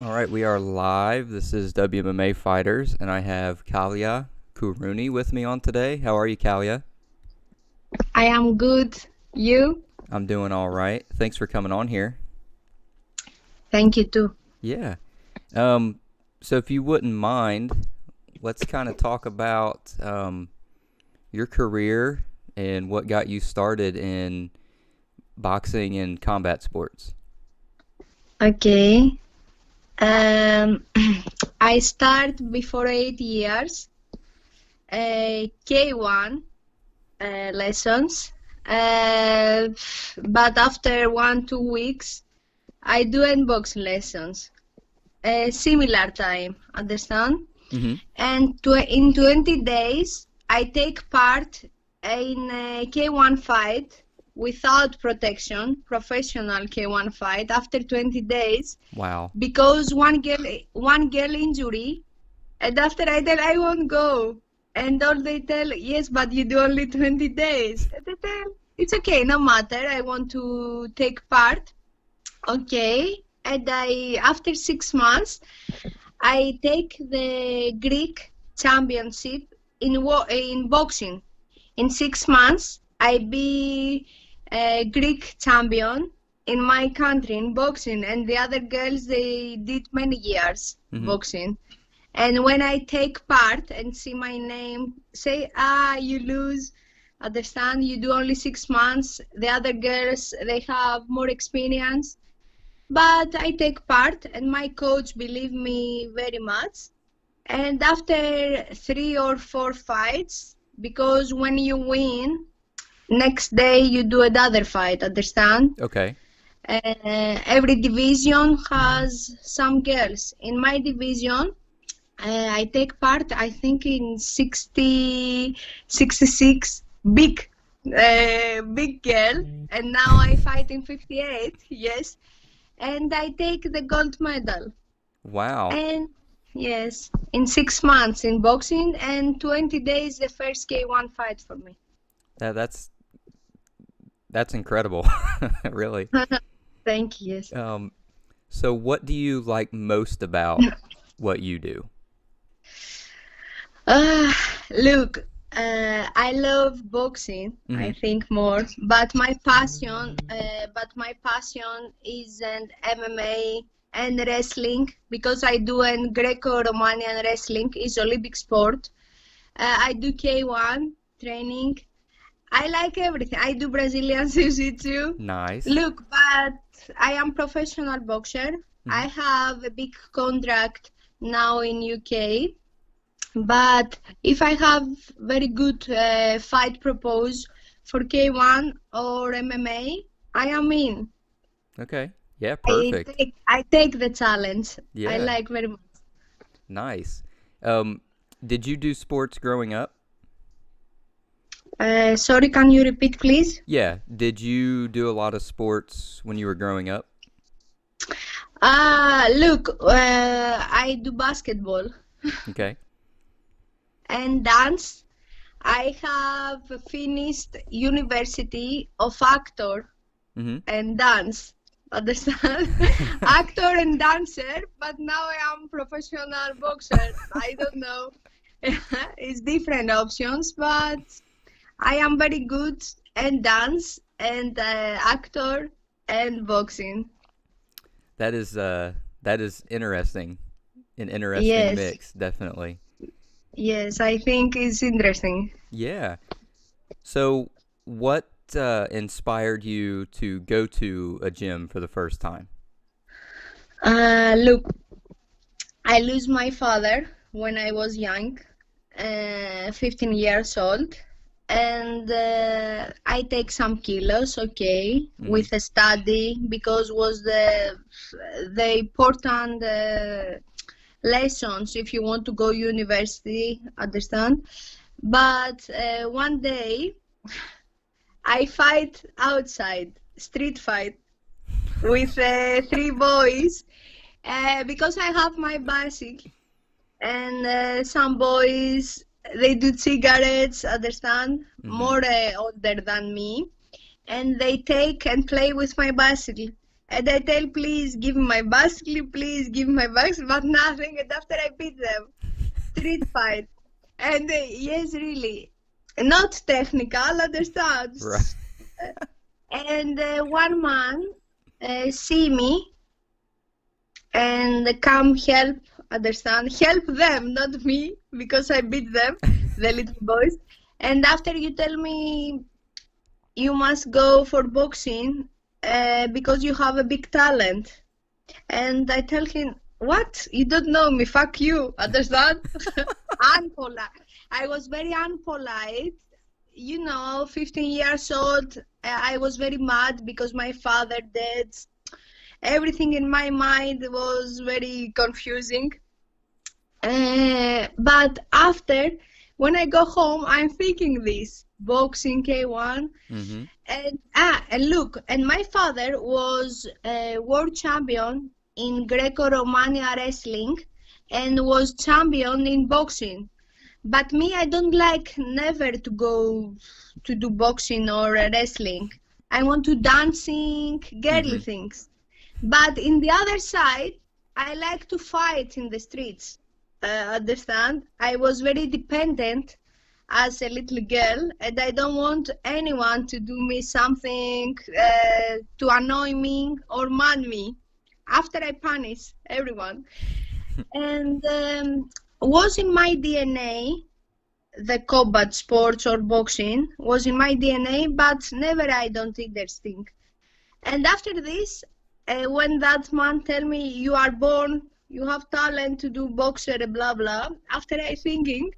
All right, we are live. This is WMMA Fighters, and I have Kallia Kourouni with me on today. How are you, Kallia? I am good. You? I'm doing all right. Thanks for coming on here. Thank you too. Yeah. Um, so if you wouldn't mind, let's kind of talk about your career and what got you started in boxing and combat sports. Okay. Um, I start before 8 years. K1 lessons. Uh, but after 1, 2 weeks, I do unboxing lessons. Similar time, understand? Mm-hmm. And in 20 days, I take part in a K1 fight without protection, professional K1 fight after 20 days Wow. because one girl injury, and after I tell I won't go, and all they tell yes, but you do only 20 days. And they tell it's okay, no matter. I want to take part. Okay, and I after 6 months. I take the Greek championship in boxing. In 6 months, I be a Greek champion in my country in boxing, and the other girls they did many years Mm-hmm. boxing. And when I take part and see my name, say, you lose. Understand? You do only 6 months. The other girls they have more experience. But I take part, and my coach believe me very much. And after 3 or 4 fights, because when you win, next day you do another fight, understand? Okay. Every division has some girls. In my division, I take part, I think, in 60, 66 big girl. And now I fight in 58, yes. And I take the gold medal. Wow. And yes, in 6 months in boxing and 20 days the first K1 fight for me. That's incredible. Really. Thank you. Yes. Um, so what do you like most about what you do? Uh, Look, I love boxing, Mm-hmm. I think more, but my passion is an MMA and wrestling because I do an Greco-Romanian wrestling is Olympic sport. I do K1 training. I like everything. I do Brazilian Jiu-Jitsu. Nice. Look, but I am professional boxer. Mm-hmm. I have a big contract now in UK. But if I have very good fight propose for K1 or MMA, I am in. Okay. Yeah, perfect. I take the challenge. I Yeah, like very much. nice. Um, did you do sports growing up? Sorry, can you repeat, please? Yeah. Did you do a lot of sports when you were growing up? Look, I do basketball Okay. and dance. I have finished University of Actor Mm-hmm. and Dance. Understand? Actor and dancer, but now I am professional boxer. I don't know. It's different options, but I am very good and dance and actor and boxing. That is interesting. An interesting Yes, mix, definitely. yes, I think it's interesting. Yeah. So, what inspired you to go to a gym for the first time? Look, I lose my father when I was young, 15 years old, and I take some kilos, okay, Mm-hmm. with a study because was the important lessons if you want to go university, understand? But one day I fight outside, street fight with three boys because I have my bicycle and some boys they do cigarettes, understand, Mm-hmm. more older than me, and they take and play with my bicycle. And I tell, please give me my bicycle, please give me my bicycle, but nothing. And after I beat them, street fight. And yes, really, not technical, understand? Right. And one man see me and come help, understand? Help them, not me, because I beat them, the little boys. And after you tell me you must go for boxing because you have a big talent. And I tell him, what? You don't know me, fuck you, understand? Unpolite. I was very unpolite. 15 years old, I was very mad because my father died. Everything in my mind was very confusing. But after, when I go home, I'm thinking this, boxing K1. Mm-hmm. And look, and my father was a world champion in Greco-Romania wrestling and was champion in boxing. But me, I don't like never to go to do boxing or wrestling. I want to dancing, girly things. But in the other side, I like to fight in the streets. Understand? I was very dependent as a little girl, and I don't want anyone to do me something to annoy me or mad me. After I punish everyone. And was in my DNA, the combat sports or boxing was in my DNA, but never I don't interesting. And after this, when that man tell me you are born, you have talent to do boxer, blah blah. After I thinking,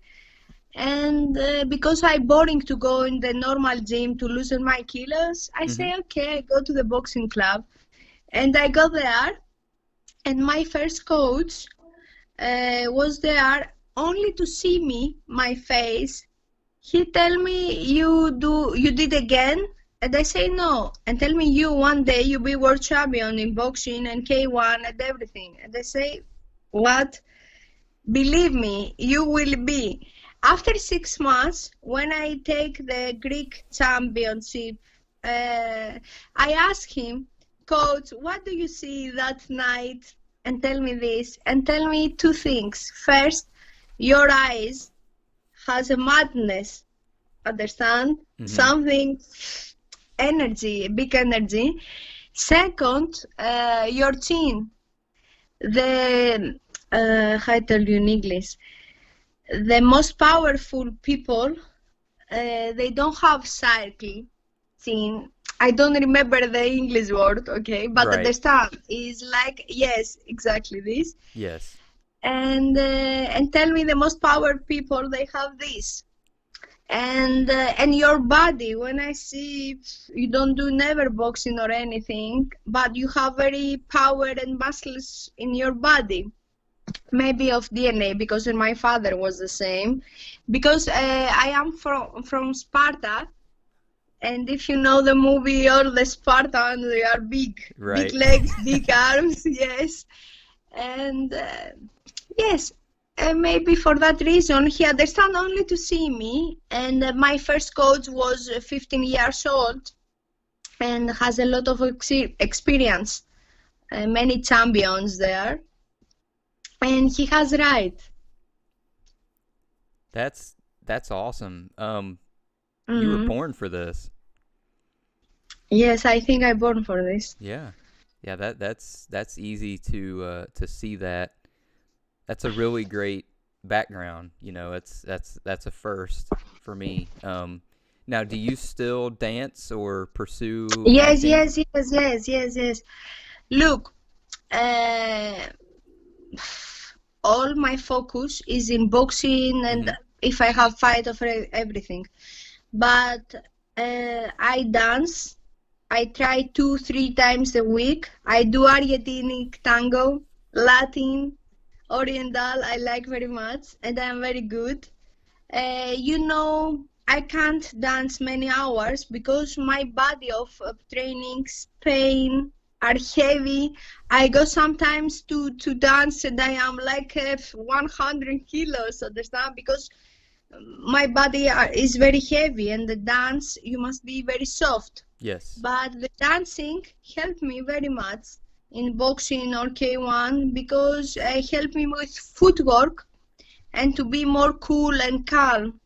and because I boring to go in the normal gym to loosen my kilos, I say okay, I go to the boxing club, and I go there, and my first coach was there only to see me, my face. He tell me you did again, and I say no, and tell me you one day you be world champion in boxing and K1 and everything, and I say what? Believe me, you will be. After 6 months, when I take the Greek championship, I ask him, coach, what do you see that night? And tell me this, and tell me two things. First, your eyes has a madness, understand? Something, energy, big energy. Second, your chin. How I tell you in English? The most powerful people, they don't have circle chin. I don't remember the English word, okay, but Right. understand is like, yes, exactly this. Yes. And tell me the most powerful people, they have this. And your body, when I see you don't do never boxing or anything, but you have very power and muscles in your body. Maybe of DNA, because my father was the same. Because I am from Sparta, and if you know the movie, all the Spartans, they are big, Right. big legs, big arms, yes. And yes, maybe for that reason, he understand only to see me. And my first coach was 15 years old and has a lot of experience, many champions there. And he has right. That's awesome. You were born for this. Yes, I think I'm born for this. Yeah. Yeah, that's easy to see that. That's a really great background. That's a first for me. Now, do you still dance or pursue Yes, acting? yes. Look, all my focus is in boxing, and if I have fight of everything. But I dance. I try 2-3 times a week. I do Argentinic tango, Latin, Oriental. I like very much, and I'm very good. I can't dance many hours because my body of trainings, pain, are heavy. I go sometimes to dance and I am like 100 kilos, understand? Because my body is very heavy, and the dance, you must be very soft. Yes. But the dancing helped me very much in boxing or K1 because it helped me with footwork and to be more cool and calm.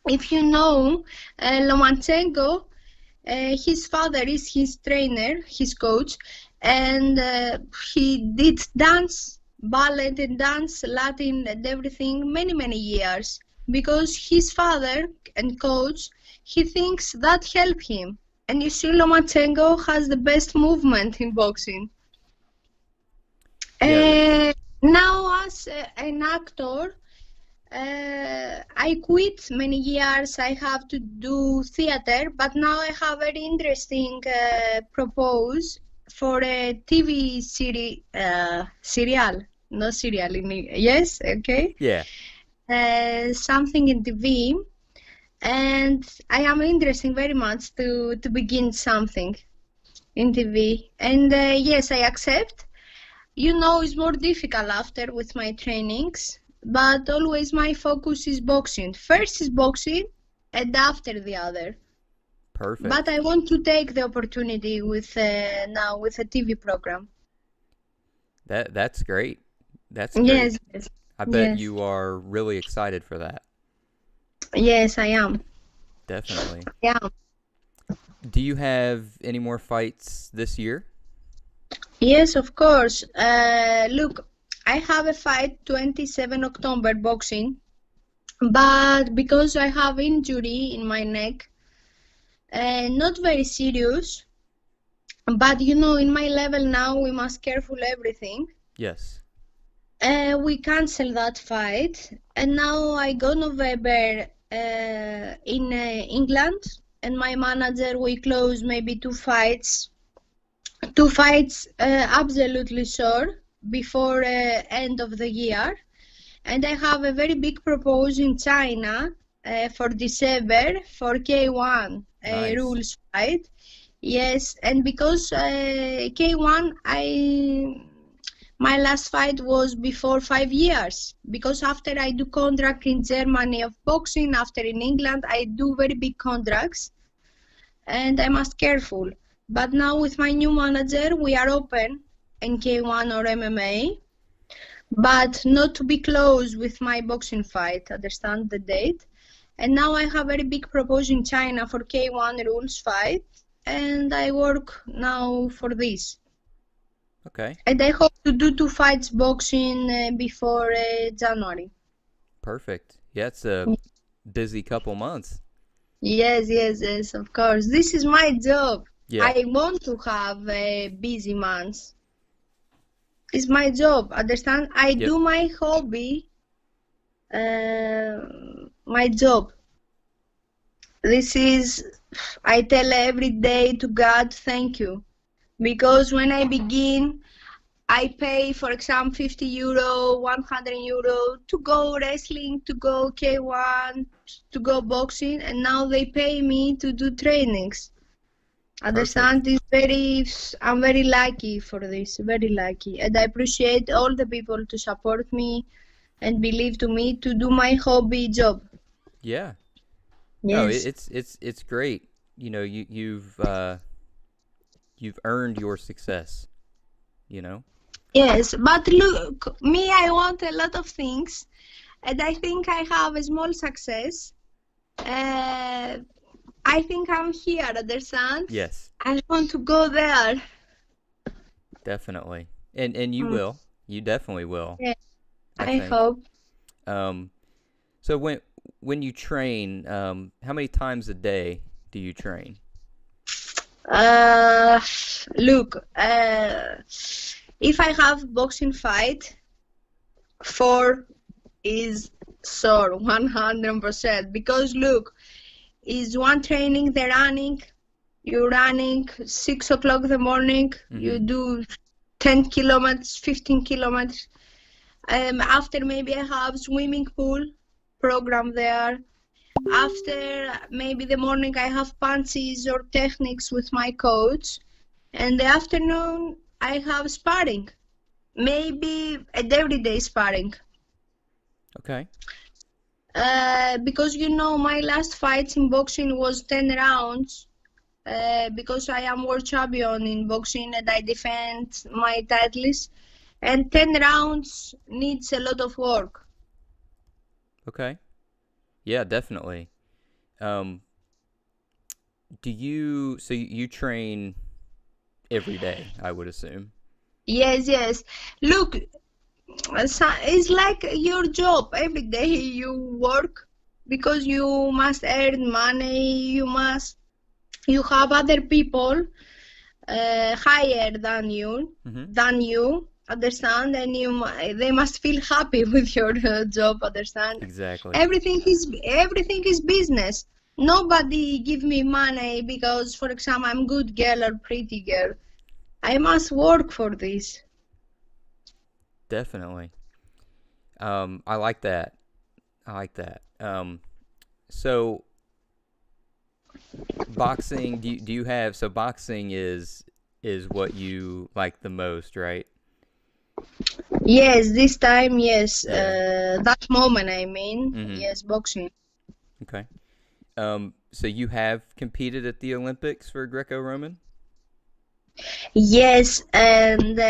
If you know Lomachenko, his father is his trainer, his coach, and he did dance, ballet and dance, Latin and everything many, many years because his father and coach, he thinks that helped him. And you see, Lomachenko has the best movement in boxing. Yeah. Now, as an actor, I quit many years. I have to do theater, but now I have very interesting propose for a TV series, serial, no serial in yes, okay, Yeah. something in TV, and I am interested very much to begin something in TV, and yes, I accept. You know, it's more difficult after with my trainings, but always my focus is boxing. First is boxing, and after the other. But Perfect. I want to take the opportunity with now with a TV program. That's great. That's great. Yes, yes, I bet yes, you are really excited for that. yes, I am. Definitely. Yeah. Do you have any more fights this year? Yes, of course. Look, I have a fight 27 October boxing, but because I have injury in my neck, not very serious. But you know, in my level now, we must careful everything. Yes. We cancel that fight, and now I go November in England, and my manager we close maybe two fights absolutely sure before end of the year, and I have a very big proposal in China for December for K1 Nice. rules fight. Yes, and because K1, my last fight was before 5 years. Because after I do contract in Germany of boxing, after in England, I do very big contracts, and I must careful. But now with my new manager, we are open in K1 or MMA, but not to be close with my boxing fight. Understand the date? And now I have very big proposal in China for K1 rules fight, and I work now for this. Okay. And I hope to do two fights boxing before January. Perfect. Yeah, it's a busy couple months. Yes, yes, yes, of course. This is my job. Yeah. I want to have busy months. It's my job, understand? I Yep. do my hobby, my job. This is, I tell every day to God, thank you. Because when I begin, I pay, for example, 50 euro, 100 euro to go wrestling, to go K1, to go boxing, and now they pay me to do trainings. Understand? I'm very lucky for this, very lucky. And I appreciate all the people to support me and believe to me to do my hobby job. Yeah. No, Yes. it's great. You know, you've earned your success, you know? Yes, but look, me, I want a lot of things, and I think I have a small success. I think I'm here, understand? Yes, I want to go there. definitely. And you will. You definitely will, Yes, I I think. hope. Um so when you train, how many times a day do you train? Uh, Look, if I have boxing fight, 4 is sure, 100%. Because look, is one training the running, you're running 6 o'clock in the morning, you Mhm. do 10 kilometers, 15 kilometers. After maybe I have swimming pool program there. After maybe the morning I have punches or techniques with my coach. And the afternoon I have sparring. Maybe a everyday sparring. Okay. Because you know my last fights in boxing was 10 rounds. because I am world champion in boxing and I defend my titles. And 10 rounds needs a lot of work. Okay. Yeah, definitely. Um, so you train every day, I would assume. Yes, yes. Look, it's like your job. Every day you work because you must earn money. You have other people higher than you, understand? And they must feel happy with your job, understand? Exactly. Everything is business. Nobody give me money because, for example, I'm good girl or pretty girl. I must work for this. Definitely. I like that. So boxing, do you have, so boxing is what you like the most, right? Yes, this time, yes. Yeah. That moment, I mean, Mm-hmm. yes, boxing. Okay. So you have competed at the Olympics for Greco-Roman? Yes, and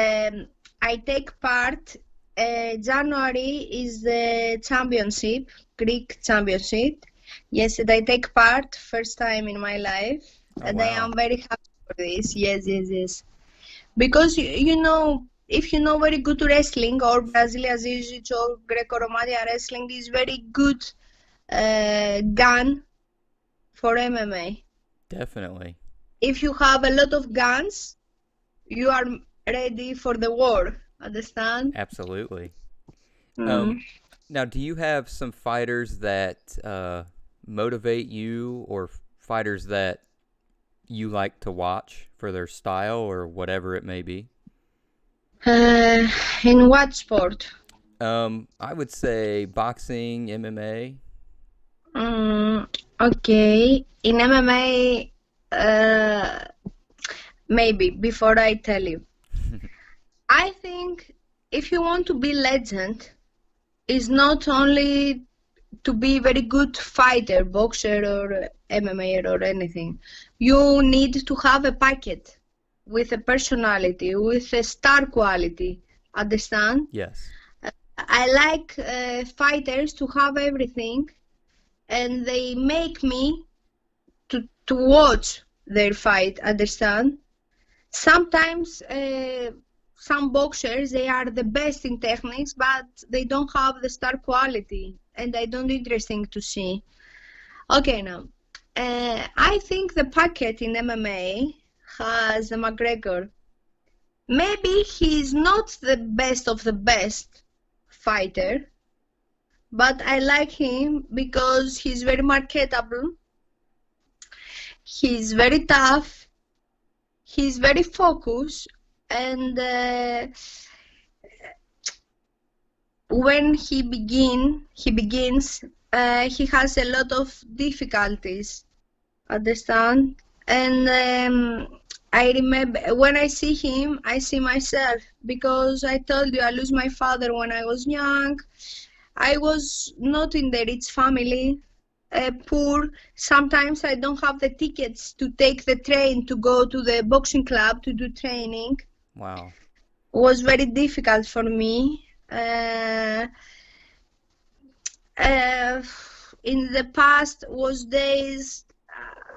I take part. January is the championship, Greek championship. Yes, and I take part first time in my life, Oh, and I wow. am very happy for this. Yes, yes, yes. Because you know, if you know very good wrestling or Brazilian Jiu-Jitsu or Greco-Roman wrestling is very good gun for MMA. Definitely. If you have a lot of guns, you are ready for the war. Understand? Absolutely. Mm. Now, do you have some fighters that motivate you, or fighters that you like to watch for their style or whatever it may be? In what sport? I would say boxing, MMA. Okay. In MMA, uh, maybe before I tell you. I think if you want to be legend, is not only to be very good fighter, boxer or MMA or anything. You need to have a packet with a personality, with a star quality. Understand? Yes. I like fighters to have everything, and they make me to watch their fight. Understand? Sometimes some boxers they are the best in techniques, but they don't have the star quality, and I don't interesting to see. Okay, now I think the packet in MMA has a McGregor. Maybe he's not the best of the best fighter, but I like him because he's very marketable. He's very tough. He's very focused, and when he begins, he has a lot of difficulties. Understand? And I remember when I see him, I see myself because I told you I lose my father when I was young. I was not in the rich family, poor. Sometimes I don't have the tickets to take the train to go to the boxing club to do training. Wow. It was very difficult for me. Uh, in the past was days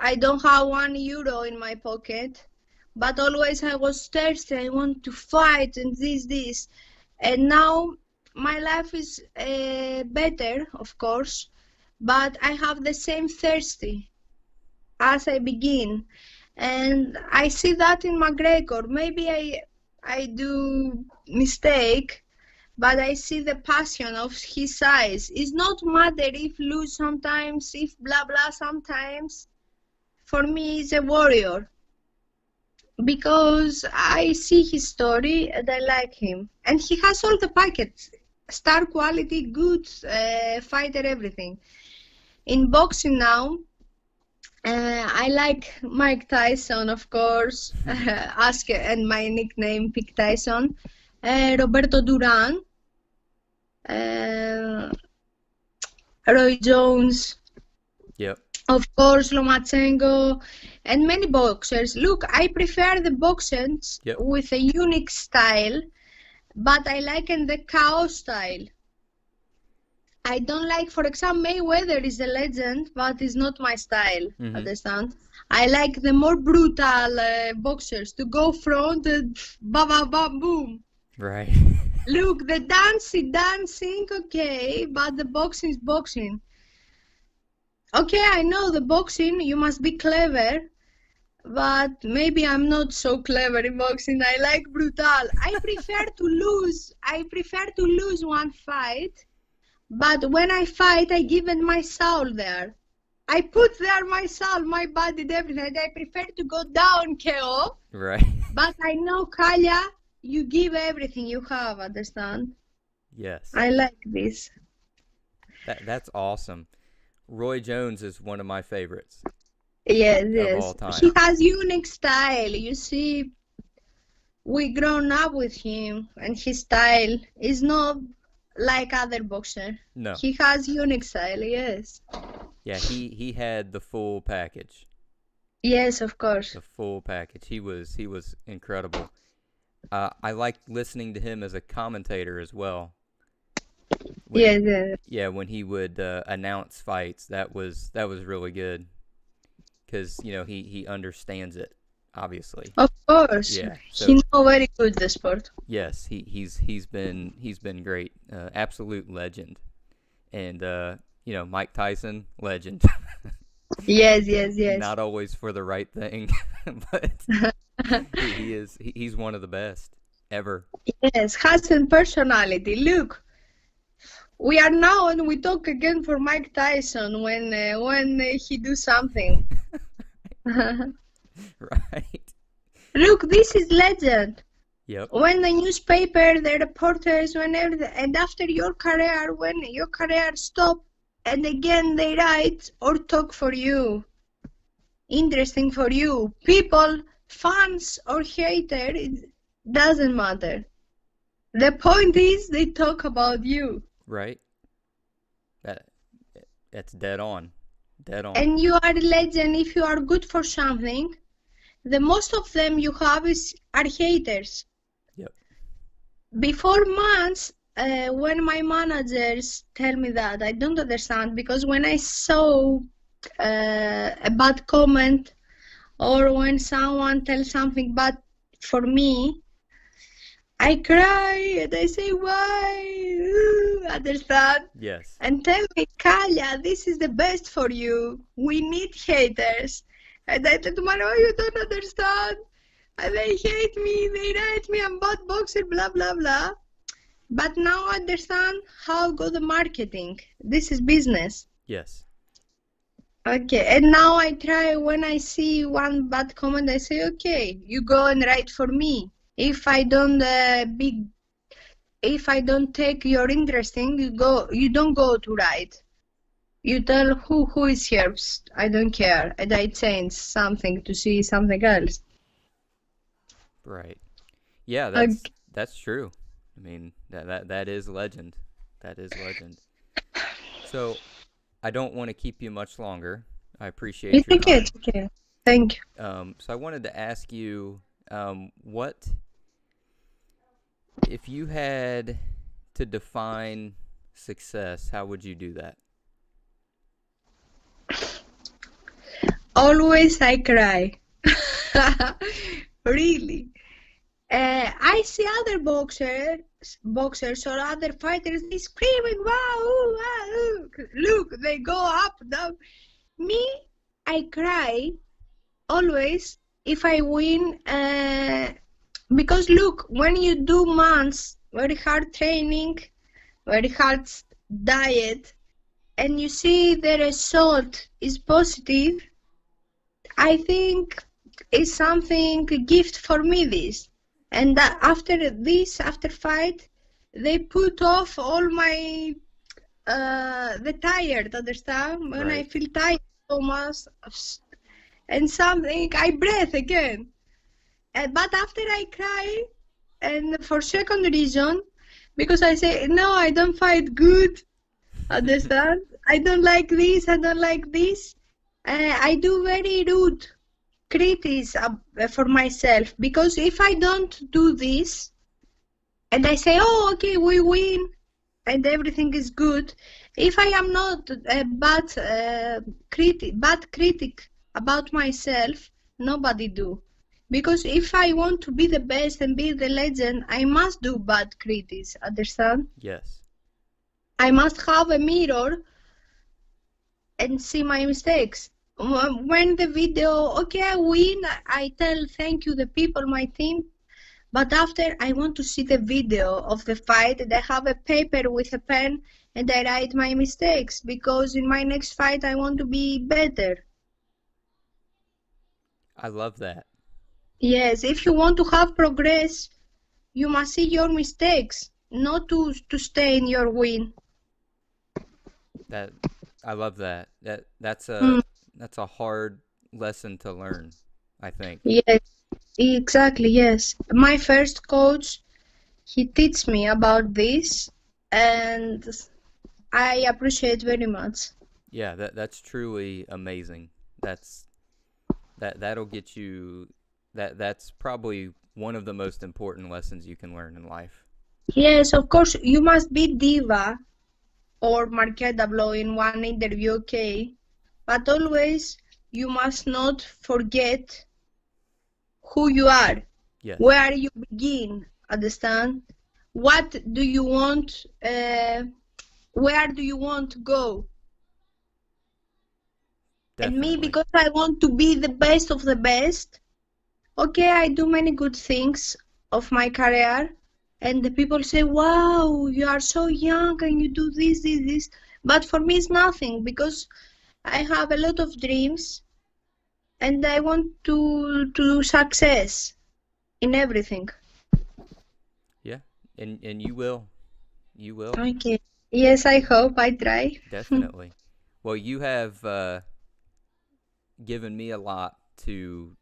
I don't have €1 in my pocket, but always I was thirsty. I want to fight and this. And now my life is better, of course, but I have the same thirsty as I begin. And I see that in McGregor. Maybe I do mistake, but I see the passion of his eyes. It's not matter if lose sometimes, if blah blah sometimes. For me, he's a warrior because I see his story and I like him. And he has all the packets, star quality, good fighter, everything. In boxing now, I like Mike Tyson, of course, and my nickname, Pick Tyson, Roberto Duran, Roy Jones. Yep. Of course, Lomachenko and many boxers. Look, I prefer the boxers Yep. with a unique style, but I like in the chaos style. I don't like, for example, Mayweather is a legend, but it's not my style. Understand? I like the more brutal boxers to go front and bam, bam, bam, boom. Right. Look, the dancing, okay, but the boxing is boxing. Okay, I know the boxing, you must be clever, but maybe I'm not so clever in boxing. I like brutal. I prefer to lose. I prefer to lose one fight, but when I fight, I give it my soul there. I put there my soul, my body, everything. I prefer to go down KO. Right. But I know, Kallia, you give everything you have, understand? Yes. I like this. That's awesome. Roy Jones is one of my favorites. Yes, of yes. all time. He has unique style. You see, we grown up with him, and his style is not like other boxer. No. He has unique style. Yes. Yeah, he had the full package. Yes, of course. The full package. He was incredible. I liked listening to him as a commentator as well. Yes, yes. Yeah, when he would announce fights, that was really good, because he understands it, obviously. Of course. Yeah, so, he know very good the sport. Yes, he's been great, absolute legend, and Mike Tyson, legend. Yes, yes, yes. Not always for the right thing, but he's one of the best ever. Yes, has a personality. Look. We are now and we talk again for Mike Tyson when he do something. Right. Look, this is legend. Yep. When the newspaper, the reporters, whenever, and after your career, when your career stop, and again they write or talk for you. Interesting for you. People, fans or hater, it doesn't matter. The point is they talk about you. Right. That's dead on. Dead on. And you are a legend if you are good for something. The most of them you have are haters. Yep. Before months, when my managers tell me that, I don't understand, because when I saw a bad comment or when someone tells something bad for me, I cry and I say, why? Understand? Yes. And tell me, Kallia, this is the best for you. We need haters. And I tell them, oh, you don't understand. And they hate me, they write me, I'm bad boxer, blah, blah, blah. But now I understand how go the marketing. This is business. Yes. Okay, and now I try, when I see one bad comment, I say, okay, you go and write for me. If I don't take your interesting, you don't go to write. You tell who is here. I don't care, and I change something to see something else. Right. Yeah, that's true. I mean, that is legend. That is legend. So, I don't want to keep you much longer. I appreciate your time. It's okay. Thank you. So I wanted to ask you, what if you had to define success, how would you do that? Always I cry. Really. I see other boxers or other fighters, they screaming, wow, wow, look, they go up, down. Me, I cry always if I win, because look, when you do months, very hard training, very hard diet, and you see the result is positive, I think it's something, a gift for me, this. And that after fight, they put off all my, the tired, understand? When I feel tired so much, and something, I breathe again. But after I cry, and for second reason, because I say, no, I don't fight good, understand? I don't like this, I don't like this. I do very rude critics for myself, because if I don't do this and I say, oh, okay, we win and everything is good, if I am not a bad critic about myself, nobody do. Because if I want to be the best and be the legend, I must do bad critics, understand? Yes. I must have a mirror and see my mistakes. When the video, okay, I win, I tell thank you the people, my team, but after I want to see the video of the fight and I have a paper with a pen and I write my mistakes, because in my next fight I want to be better. I love that. Yes, if you want to have progress, you must see your mistakes, not to stay in your win. That I love that. That's Mm, a hard lesson to learn, I think. yes, exactly, yes. My first coach, he teach me about this, and I appreciate very much. Yeah, that's truly amazing. That'll get you that's probably one of the most important lessons you can learn in life. Yes, of course, you must be diva or marketable in one interview, okay, but always you must not forget who you are, Yes, where you begin, understand? What do you want, where do you want to go? And me, definitely. because I want to be the best of the best, okay, I do many good things of my career, and the people say, wow, you are so young and you do this, this, this. But for me, it's nothing, because I have a lot of dreams and I want to success in everything. Yeah. And you will. You will. Okay. Yes, I hope I try. Definitely. Well, you have given me a lot to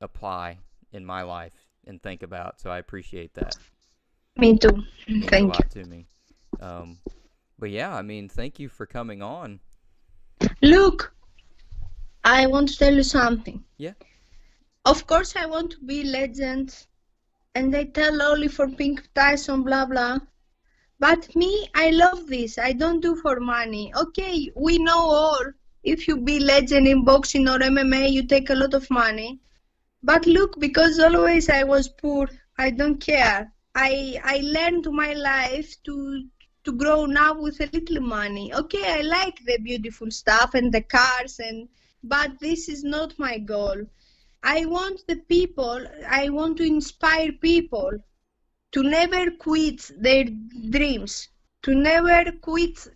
apply in my life and think about, so I appreciate that. Me too. It means a Thank lot to me. Um, but yeah, I mean, thank you for coming on. you. Look, I want to tell you something. Yeah. Of course, I want to be legend, and they tell only for Pink Tyson, blah blah. But me, I love this. I don't do for money. Okay, we know all. If you be legend in boxing or MMA, you take a lot of money. But look, because always I was poor, I don't care. I learned my life to grow now with a little money. Okay, I like the beautiful stuff and the cars, but this is not my goal. I want the people, I want to inspire people to never quit their dreams, to never quit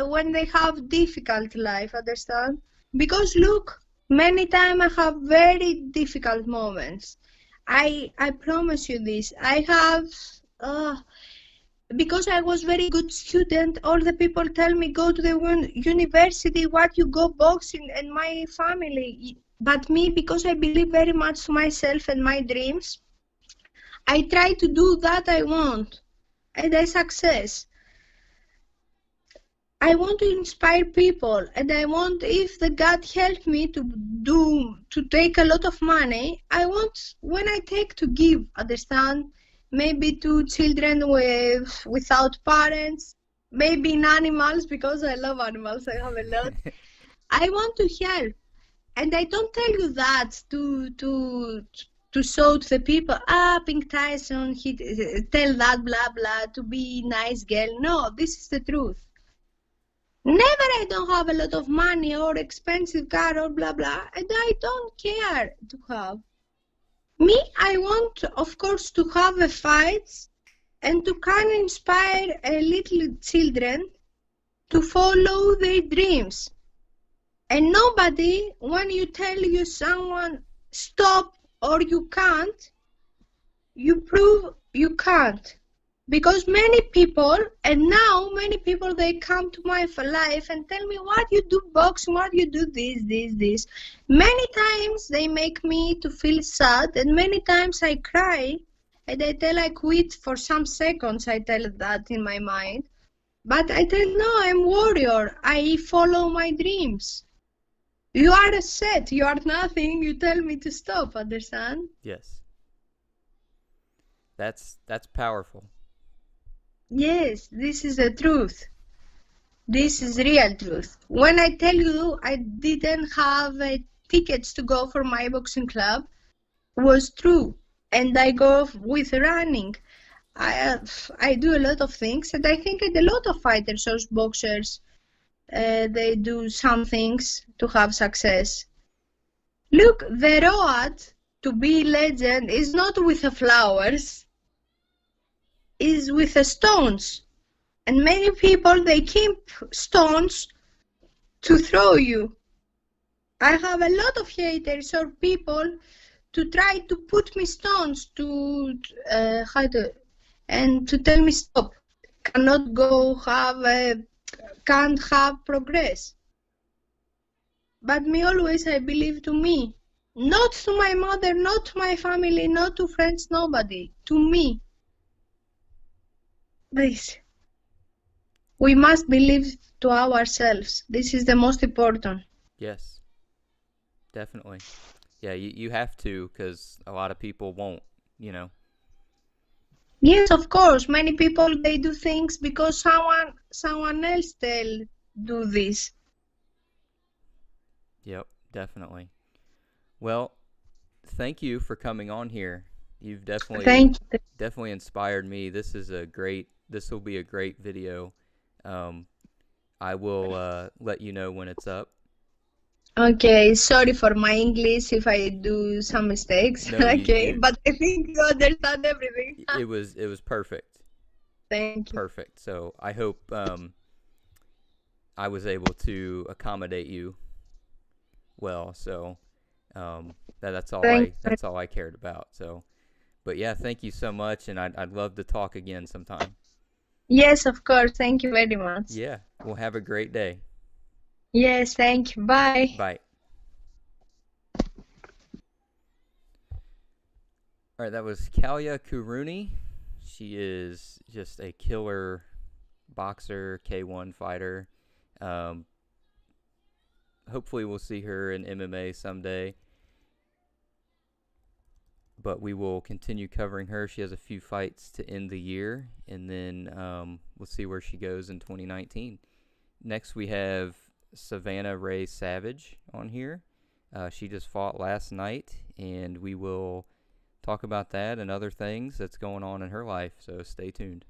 when they have difficult life, understand? Because look, many times I have very difficult moments. I promise you this. I have, because I was very good student, all the people tell me go to the university, what you go boxing, and my family. But me, because I believe very much to myself and my dreams, I try to do that I want, and I success. I want to inspire people, and I want, if the God help me to take a lot of money, I want, when I take, to give, understand? Maybe to children without parents, maybe in animals, because I love animals, I have a lot. I want to help, and I don't tell you that to show to the people, Pink Tyson, he tell that blah blah to be nice girl. No, this is the truth. Never, I don't have a lot of money or expensive car or blah blah, and I don't care to have. Me, I want, of course, to have a fights and to can inspire a little children to follow their dreams. And nobody, when you tell you someone stop or you can't, you prove you can't. Because many people, and now many people, they come to my life and tell me, what you do boxing, what you do this. Many times they make me to feel sad, and many times I cry, and I tell I quit for some seconds, I tell that in my mind. But I tell, no, I'm warrior, I follow my dreams. You are a set, you are nothing, you tell me to stop, understand? Yes. That's powerful. Yes, this is the truth. This is Definitely. real truth. When I tell you I didn't have tickets to go for my boxing club, was true. And I go with running. I do a lot of things, and I think that a lot of fighters or boxers, they do some things to have success. Look, the road to be legend is not with the flowers, is with the stones. And many people, they keep stones to throw you. I have a lot of haters or people to try to put me stones to and to tell me stop, cannot go have can't have progress. But me always I believe to me, not to my mother, not to my family, not to friends, nobody, to me. This we must believe to ourselves. This is the most important. Yes, definitely. Yeah, you have to, because a lot of people won't, you know. Yes, of course. Many people they do things because someone else tell do this. Yep, definitely. Well, thank you for coming on here. You've Thank you. definitely inspired me. This will be a great video. Um, I will let you know when it's up. Okay, sorry for my English if I do some mistakes. No, Okay, but I think you understand everything. it was perfect. Thank you. Perfect. So I hope I was able to accommodate you well. So Thank you. that's all I cared about. So, but yeah, thank you so much, and I'd love to talk again sometime. Yes, of course. Thank you very much. Yeah. Well, have a great day. Yes, thank you. Bye. Bye. All right, that was Kallia Kourouni. She is just a killer boxer, K1 fighter. Um, hopefully, we'll see her in MMA someday. But we will continue covering her. She has a few fights to end the year, and then we'll see where she goes in 2019. Next, we have Savannah Ray Savage on here. She just fought last night, and we will talk about that and other things that's going on in her life. So stay tuned.